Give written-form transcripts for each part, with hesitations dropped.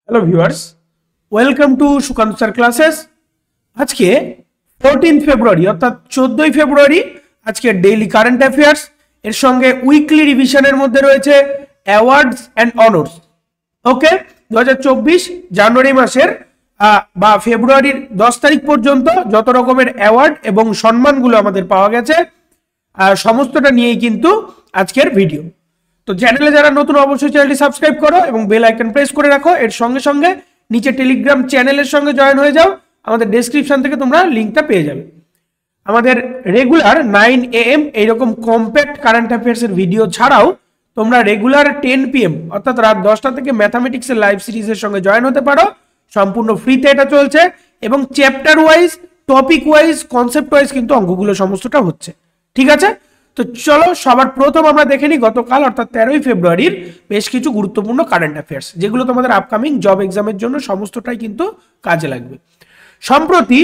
Hello viewers, welcome to Sukanta sir classes. আজকে 14 ফেব্রুয়ারি অর্থাৎ 14ই ফেব্রুয়ারি আজকে ডেইলি কারেন্ট অ্যাফেয়ার্স এর সঙ্গে উইকলি রিভিশনের মধ্যে রয়েছে অ্যাওয়ার্ডস অ্যান্ড অনার্স। ওকে, 2024 জানুয়ারি মাসের বা ফেব্রুয়ারির 10 তারিখ পর্যন্ত যত রকমের অ্যাওয়ার্ড এবং সম্মানগুলো আমাদের পাওয়া গেছে সমস্তটা নিয়েই কিন্তু আজকের ভিডিও। তো চ্যানেলে যারা নতুন অবশ্যই চ্যানেলটি সাবস্ক্রাইব করো এবং বেল আইকন প্রেস করে রাখো। এর সঙ্গে সঙ্গে নিচে টেলিগ্রাম চ্যানেলের সঙ্গে জয়েন হয়ে যাও, আমাদের ডেসক্রিপশন থেকে তোমরা লিঙ্কটা পেয়ে যাবে। আমাদের রেগুলার 9 AM এইরকম কম্প্যাক্ট কারেন্ট অ্যাফেয়ার্সের ভিডিও ছাড়াও তোমরা রেগুলার 10 PM অর্থাৎ রাত 10টা থেকে ম্যাথামেটিক্সের লাইভ সিরিজের সঙ্গে জয়েন হতে পারো। সম্পূর্ণ ফ্রিতে এটা চলছে এবং chapter wise, topic wise, concept wise কিন্তু অঙ্কগুলো সমস্তটা হচ্ছে। ঠিক আছে, তো চলো সবার প্রথম আমরা দেখে নিই গতকাল অর্থাৎ 13ই ফেব্রুয়ারির বেশ কিছু গুরুত্বপূর্ণ কারেন্ট অ্যাফেয়ার্স, যেগুলো তোমাদের আপকামিং জব এক্সামের জন্য সমস্তটাই কিন্তু কাজে লাগবে। সম্প্রতি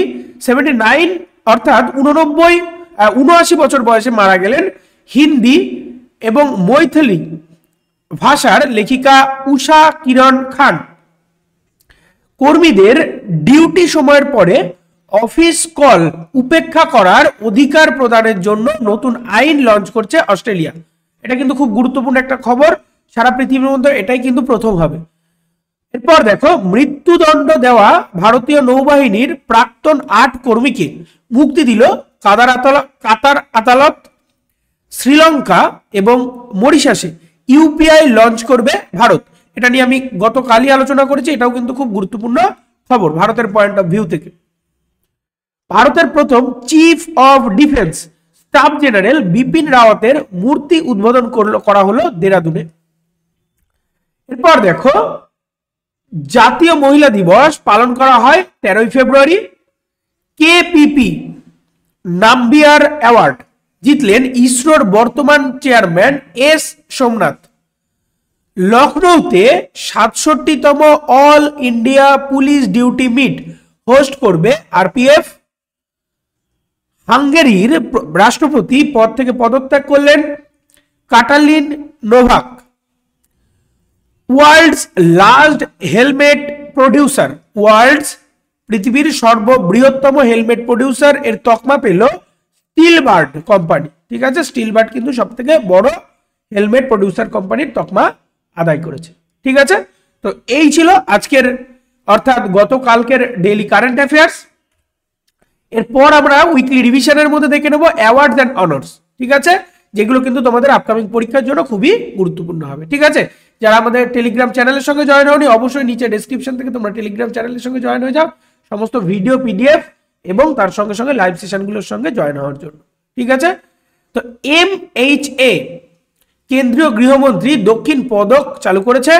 79 অর্থাৎ 79 বছর বয়সে মারা গেলেন হিন্দি এবং মৈথিলি ভাষার লেখিকা উষা কিরণ খান। কর্মীদের ডিউটি সময়ের পরে অফিস কল উপেক্ষা করার অধিকার প্রদানের জন্য নতুন আইন লঞ্চ করছে অস্ট্রেলিয়া। এটা কিন্তু খুব গুরুত্বপূর্ণ একটা খবর, সারা পৃথিবীর মধ্যে এটাই কিন্তু প্রথম হবে। এরপর দেখো, মৃত্যুদণ্ড দেওয়া ভারতীয় নৌবাহিনীর প্রাক্তন 8 কর্মীকে মুক্তি দিল কাতার আদালত। শ্রীলঙ্কা এবং মরিশাসে ইউপিআই লঞ্চ করবে ভারত। এটা নিয়ে আমি গতকালই আলোচনা করেছি, এটাও কিন্তু খুব গুরুত্বপূর্ণ খবর ভারতের পয়েন্ট অফ ভিউ থেকে। ভারতের প্রথম chief of defence staff general Bipin রাওয়াতের মূর্তি উদ্বোধন করা হলো দেরাদুনে। এরপর দেখো, জাতীয় মহিলা দিবস পালন করা হয় 13ই ফেব্রুয়ারি। কেপিপি নাম্বিয়ার অ্যাওয়ার্ড জিতলেন ইসরোর বর্তমান চেয়ারম্যান এস সোমনাথ। লখনৌতে 67তম all India police duty meet host করবে আরপিএফ। হাঙ্গেরির রাষ্ট্রপতি পদ থেকে পদত্যাগ করলেন Katalin Novak. World's largest helmet producer, পৃথিবীর সর্ববৃহত্তম হেলমেট প্রডিউসার এর তকমা পেল স্টিলবার্ড কোম্পানি। ঠিক আছে, স্টিলবার্ড কিন্তু সব থেকে বড় হেলমেট প্রডিউসার কোম্পানির তকমা আদায় করেছে। ঠিক আছে, তো এই ছিল আজকের অর্থাৎ গতকালকের ডেইলি কারেন্ট অ্যাফেয়ার্স। এরপর আমরা উইকলি রিভিশনের মধ্যে দেখে নেব অ্যাওয়ার্ডস অ্যান্ড অনার্স। ঠিক আছে, যেগুলো কিন্তু তোমাদের আপকামিং পরীক্ষার জন্য খুবই গুরুত্বপূর্ণ হবে। ঠিক আছে, যারা আমাদের টেলিগ্রাম চ্যানেলের সঙ্গে জয়েন হওনি অবশ্যই নিচে ডেসক্রিপশন থেকে তোমরা টেলিগ্রাম চ্যানেলের সঙ্গে জয়েন হয়ে যাও সমস্ত ভিডিও পিডিএফ এবং তার সঙ্গে সঙ্গে লাইভ সেশনগুলোর সঙ্গে জয়েন হওয়ার জন্য। ঠিক আছে, তো MHA কেন্দ্রীয় গৃহমন্ত্রী দক্ষিণ পদক চালু করেছে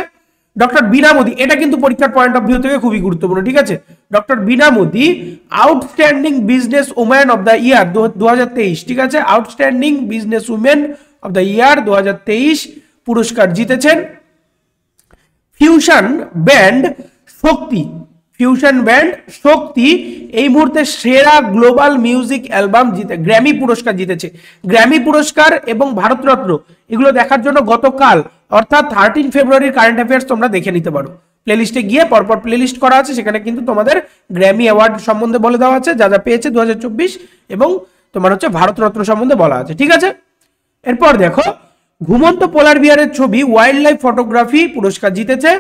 ডক্টর বীণা মোদী। এটা কিন্তু পরীক্ষার পয়েন্ট অফ ভিউ থেকে খুবই গুরুত্বপূর্ণ। ঠিক আছে, doctor Veena Modi outstanding business woman of the year 2023। ঠিক আছে, outstanding business women of the year 2023 পুরস্কার জিতেছেন। ফিউশন ব্যান্ড শক্তি এই মুহূর্তে সেরা গ্লোবাল মিউজিক অ্যালবাম গ্র্যামি পুরস্কার জিতেছে। গ্র্যামি পুরস্কার এবং ভারতরত্ন এগুলো দেখার জন্য গতকাল অর্থাৎ 13 ফেব্রুয়ারির কারেন্ট অ্যাফেয়ার্স তোমরা দেখে নিতে পারো। প্লেলিস্টে গিয়ে পরপর প্লেলিস্ট করা আছে, সেখানে কিন্তু তোমাদের গ্র্যামি অ্যাওয়ার্ড সম্বন্ধে বলে দেওয়া আছে, যা যা পেয়েছে 2024 এবং তোমার হচ্ছে ভারতরত্ন সম্বন্ধে বলা আছে। ঠিক আছে, এরপর দেখো, ঘুমন্ত পোলার বিয়ারের ছবি ওয়াইল্ড লাইফ ফটোগ্রাফি পুরস্কার জিতেছে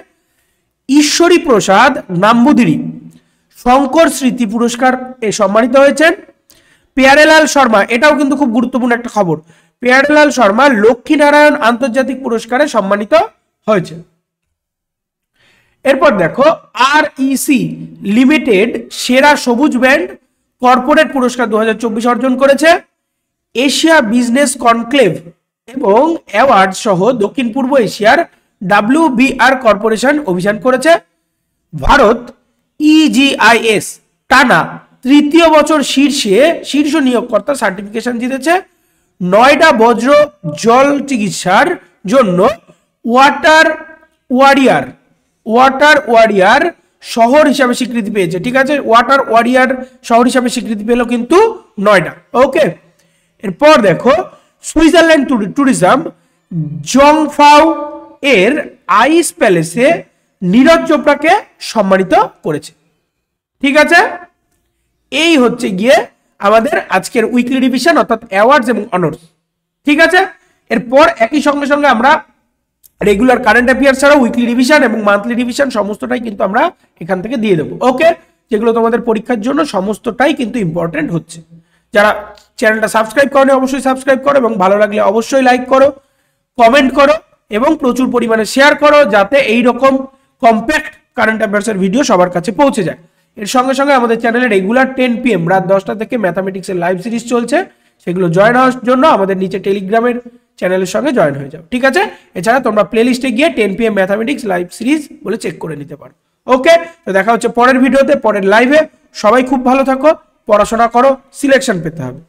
ঈশ্বরী প্রসাদ নাম্বুদিরি। শঙ্কর স্মৃতি পুরস্কার এ সম্মানিত হয়েছেন পেয়ারেলাল শর্মা। এটাও কিন্তু খুব গুরুত্বপূর্ণ একটা খবর, পেয়ারেলাল শর্মা লক্ষ্মীনারায়ণ আন্তর্জাতিক পুরস্কারে সম্মানিত হয়েছে। এরপর দেখো, REC লিমিটেড সেরা সবুজ ব্যান্ড কর্পোরেট পুরস্কার 2024 অর্জন করেছে। এশিয়া বিজনেস কনক্লেভ এবং অ্যাওয়ার্ড সহ দক্ষিণ পূর্ব এশিয়ার WBR কর্পোরেশন অভিযান করেছে। ভারত EGIS টানা 3য় বছর শীর্ষ নিয়োগকর্তা সার্টিফিকেশন জিতেছে। নয়ডা বজ্র জল চিকিৎসার জন্য ওয়াটার ওয়ারিয়ার শহর হিসাবে স্বীকৃতি পেয়েছে। ঠিক আছে, ওয়াটার ওয়ারিয়ার শহর হিসাবে স্বীকৃতি পেল কিন্তু নয়ডা। ওকে, এরপর দেখো, সুইজারল্যান্ড ট্যুরিজম জংফাও এর আইস প্যালেসে নীরজ চোপড়াকে সম্মানিত করেছে। ঠিক আছে, এই হচ্ছে গিয়ে আমাদের আজকের উইকলি রিভিশন অর্থাৎ অ্যাওয়ার্ডস এবং অনার্স। ঠিক আছে, এরপর একই সঙ্গে সঙ্গে আমরা রেগুলার কারেন্ট অ্যাফেয়ার্স ছাড়াও উইকলি রিভিশন এবং মান্থলি রিভিশন সমস্তটাই কিন্তু আমরা এখান থেকে দিয়ে দেবো। ওকে, যেগুলো তোমাদের পরীক্ষার জন্য সমস্তটাই কিন্তু ইম্পর্টেন্ট হচ্ছে। যারা চ্যানেলটা সাবস্ক্রাইব করো অবশ্যই সাবস্ক্রাইব করো এবং ভালো লাগলে অবশ্যই লাইক করো, কমেন্ট করো এবং প্রচুর পরিমাণে শেয়ার করো, যাতে এই রকম কম্প্যাক্ট কারেন্ট অ্যাফেয়ার্সের ভিডিও সবার কাছে পৌঁছে যায়। এর সঙ্গে সঙ্গে আমাদের চ্যানেলে রেগুলার 10 PM রাত 10টা থেকে ম্যাথামেটিক্সের লাইভ সিরিজ চলছে, সেগুলো জয়েন হওয়ার জন্য আমাদের নিচে টেলিগ্রামের চ্যানেলের সঙ্গে জয়েন হয়ে যাও। ঠিক আছে, এছাড়া তোমরা প্লেলিস্টে গিয়ে 10 PM ম্যাথামেটিক্স লাইভ সিরিজ বলে চেক করে নিতে পারো। ওকে, তো দেখা হচ্ছে পরের ভিডিওতে, পরের লাইভে। সবাই খুব ভালো থাকো, পড়াশোনা করো, সিলেকশন পেতে হবে।